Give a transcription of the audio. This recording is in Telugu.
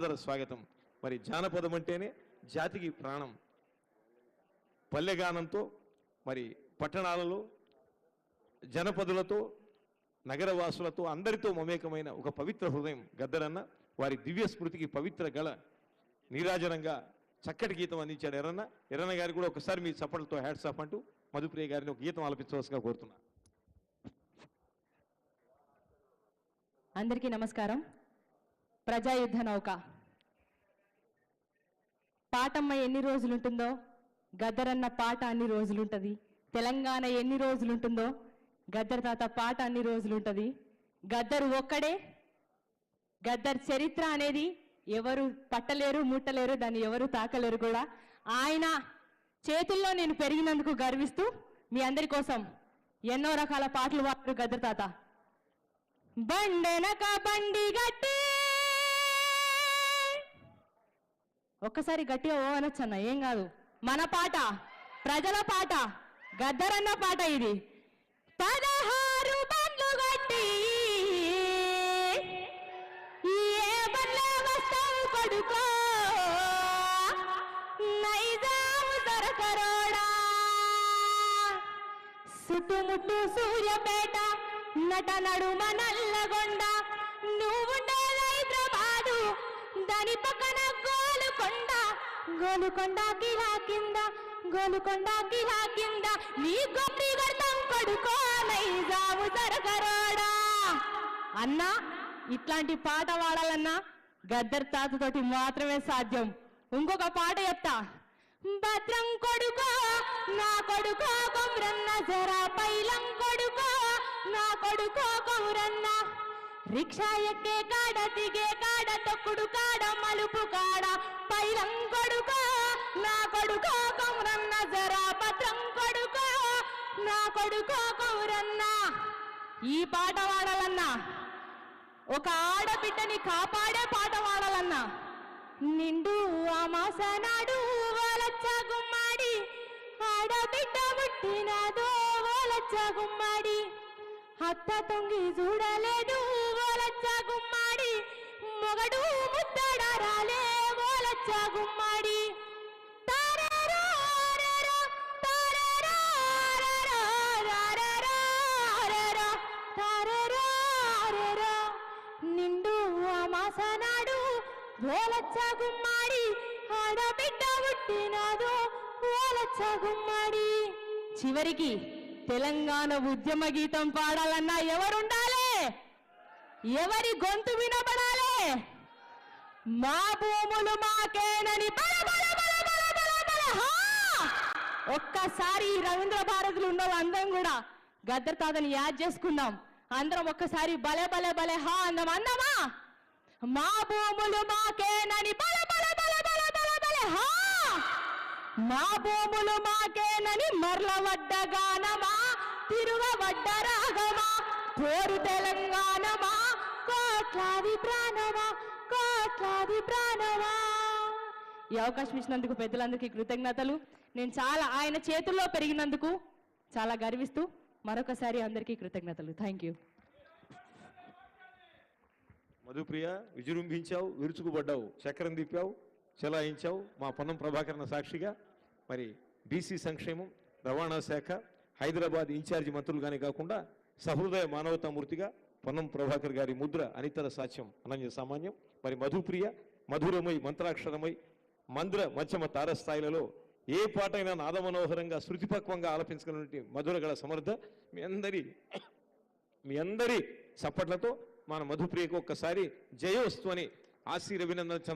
స్వాగతం. మరి జానపదం అంటేనే జాతికి ప్రాణం. పల్లెగానంతో మరి పట్టణాలలో జనపదులతో నగరవాసులతో అందరితో మమేకమైన ఒక పవిత్ర హృదయం గద్దరన్న. వారి దివ్య స్మృతికి పవిత్ర గళ నీరాజనంగా చక్కటి గీతం అందించాడు ఎర్రన్న. ఎర్రన్న గారికి కూడా ఒకసారి మీ చప్పట్లతో హ్యాట్స్ ఆఫ్ అంటూ మధుప్రియ గారిని ఒక గీతం ఆలపించవలసిగా కోరుతున్నా. అందరికీ నమస్కారం. ప్రజాయుద్ధ నౌక పాటమ్మ ఎన్ని రోజులుంటుందో గద్దరన్న పాట అన్ని రోజులుంటుంది. తెలంగాణ ఎన్ని రోజులుంటుందో గద్దర్ తాత పాట అన్ని రోజులుంటుంది. గద్దరు ఒక్కడే. గద్దర్ చరిత్ర అనేది ఎవరు పట్టలేరు, ముట్టలేరు, దాన్ని ఎవరు తాకలేరు కూడా. ఆయన చేతుల్లో నేను పెరిగినందుకు గర్విస్తూ మీ అందరి కోసం ఎన్నో రకాల పాటలు పాడారు గద్దర్ తాత. బండెనక బండి గట్టి, ఒక్కసారి గట్టిగా ఓ అనొచ్చు అన్న, ఏం కాదు. మన పాట, ప్రజల పాట, గద్దరన్న పాట ఇది. 16 బండ్లు గట్టి ఏ బండ్లే వస్తావు కొడుకో, నైజాము దొరకరోడా, చుట్టుముట్టు సూర్యపేట, నట నడుమ నల్లగొండ, నువ్వుండేది హైదరాబాదు, దాని పక్కన గోలుకొండ, గోలుకొండ కిలా కింద, గోలుకొండ కిలా కింద, నీ గొప్పి గడతాం కొడుకో, నైజాము సరకరోడా. అన్నా ఇట్లాంటి పాట పాడాలన్నా గద్దర్ తాతతోటి మాత్రమే సాధ్యం. ఇంకొక పాట చెప్తా. భద్రం కొడుకో నా కొడుకో కొమ్రన్న, జరా పైలం కొడుకో నా కొడుకో కొమ్రన్న, రిక్షా ఎక్కే కాడ, దిగే కాడ, తొక్కుడు కాడ, మలుపు కాడ, పైలం కొడుకో నా కొడుకో కొమ్రన్న, జరా భద్రం కొడుకో నా కొడుకో కొమ్రన్న. ఈ పాట పాడాలన్నా, ఒక ఆడబిడ్డని కాపాడే పాట పాడాలన్నా, నిండు అమాసనాడు ఓలచ్చ గుమ్మాడి, ఆడబిడ్డ పుట్టినదో ఓలచ్చ గుమ్మాడి, అత్త తొంగి చూడలేదు ఓలచ్చ గుమ్మాడి, మొగడు ముద్దడ రాలే ఓలచ్చ గుమ్మాడి. తారరో రరో, తారరో రరో, రరరో రరో, తారరో రరో, నిండు అమాసనాడు ఓలచ్చ గుమ్మాడి, ఆడబిడ్డ పుట్టినదో ఓలచ్చ గుమ్మాడి. చివరికి తెలంగాణ ఉద్యమ గీతం పాడాలన్నా ఎవరుండాలి? ఎవరి గొంతు వినబడాలి? మా భూములు మాకేనని బల బల బల బల బల బల హా! ఒక్కసారి రవీంద్ర భారతులు ఉన్న అందరం కూడా గద్దర్ తాతని యాద్ చేసుకుందాం. అందరం ఒక్కసారి బలే బలే బలే హా అందం అందమా. మా భూములు మాకేనని బల బల బల బల బల బల హా, మా భూములు మాకేనని మర్లవడ్డ గానమా, తిరుగవడ్డ రాగమా, పోరు తెలంగాణమా, కోట్లాది ప్రాణమా, కోట్లాది ప్రాణమా. ఈ అవకాశం ఇచ్చినందుకు పెద్దలందరికీ కృతజ్ఞతలు. నేను చాలా ఆయన చేతుల్లో పెరిగినందుకు చాలా గర్విస్తూ మరొకసారి అందరికీ కృతజ్ఞతలు. Thank you. మధుప్రియ, విజృంభించావు, విరుచుకుపడ్డావు, చక్రం తిప్పావు, చెలాయించావు. మా పొన్నం ప్రభాకరణ సాక్షిగా మరి బీసీ సంక్షేమం, రవాణా శాఖ, హైదరాబాద్ ఇన్ఛార్జి మంత్రులుగానే కాకుండా సహృదయ మానవతామూర్తిగా పొన్నం ప్రభాకర్ గారి ముద్ర అనితర సాధ్యం, అనన్య సామాన్యం. మరి మధుప్రియ మధురమై, మంత్రాక్షరమై, మంద్ర మధ్యమ తారస్థాయిలలో ఏ పాటైనా నాదమనోహరంగా శృతిపక్వంగా ఆలపించగలిగిన మధురగల సమర్థ మీ అందరి చప్పట్లతో మన మధుప్రియకు ఒక్కసారి జయోస్తు అని ఆశీర్వదించ